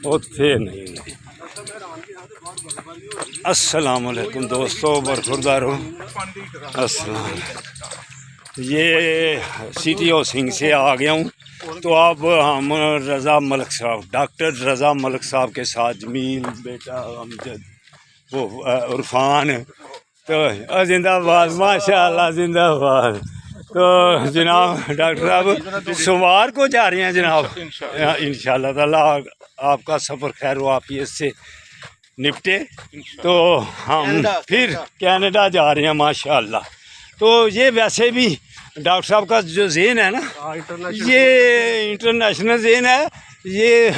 उत्थे नहीं। अस्सलाम वालेकुम दोस्तों, बरखुरदारो अस्सलाम। ये सिटी हाउसिंग से आ गया हूँ। तो अब हम रज़ा मलिक साहब, डॉक्टर रज़ा मलिक साहब के साथ जमील बेटा अमजद वो उरफान, तो जिंदाबाद माशाल्लाह जिंदाबाद। तो जनाब डॉक्टर साहब सोमवार को जा रहे हैं जनाब, इंशाल्लाह ताला आपका सफ़र खैर हो, आप इससे निपटे। तो हम फिर कनाडा जा रहे हैं माशाल्लाह। तो ये वैसे भी डॉक्टर साहब का जो ज़हन है ना, ये इंटरनेशनल ज़हन है, ये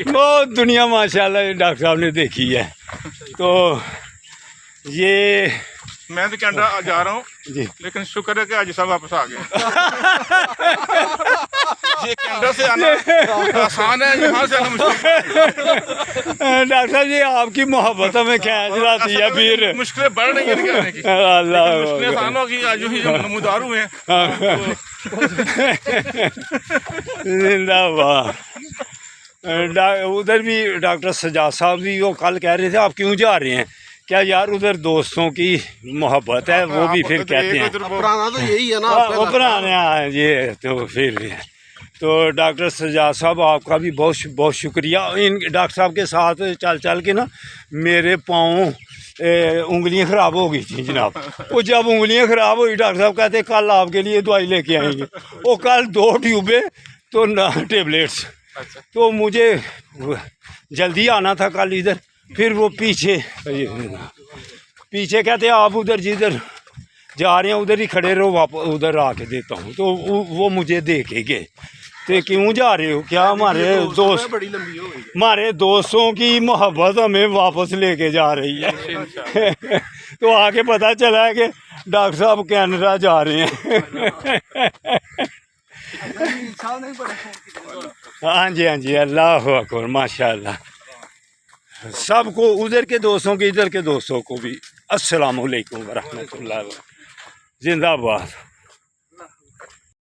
बहुत दुनिया माशाल्लाह डॉक्टर साहब ने देखी है। तो ये मैं तो कनाडा जा रहा हूँ जी, लेकिन शुक्र है कि आज सब वापस आ गए। ये कनाडा से आना आसान है, यहाँ से आना मुश्किल। डॉक्टर साहब जी आपकी मोहब्बत में खैर लाती है, फिर मुश्किलें बढ़ रही हैं आने की। अल्लाह मुश्किलें आसान होगी, आज ही नमूदार हुए हैं। जिंदाबाद। उधर भी डॉक्टर सजाद साहब भी वो कल कह रहे थे आप क्यों जा रहे हैं, क्या यार उधर दोस्तों की मोहब्बत है, वो भी फिर कहते हैं पुराना तो यही है ना, वो पुराना ये तो फिर भी है। तो डॉक्टर सजाद साहब आपका भी बहुत बहुत शुक्रिया। इन डॉक्टर साहब के साथ चल चल के ना मेरे पाँव उंगलियां ख़राब हो गई थी जनाब। वो जब उंगलियां ख़राब हुई डॉक्टर साहब कहते कल आपके लिए दवाई लेके आएंगे। वो कल 2 ट्यूबें तो ना टेबलेट्स। तो मुझे जल्दी आना था कल इधर, फिर वो पीछे कहते आप उधर जिधर जा रहे हैं उधर ही खड़े रहो, वापस उधर आके देता हूँ। तो वो मुझे दे के गए। तो क्यों जा रहे हो, क्या हमारे दोस्त बड़ी लंबी हो गई, हमारे दोस्तों की मोहब्बत हमें वापस लेके जा रही है। तो आगे पता चला है कि डॉक्टर साहब कनाडा जा रहे हैं। हाँ जी हाँ जी, अल्लाह अकबर माशाल्लाह। सबको उधर के दोस्तों के इधर के दोस्तों को भी अस्सलाम वालेकुम व रहमतुल्लाह, जिंदाबाद।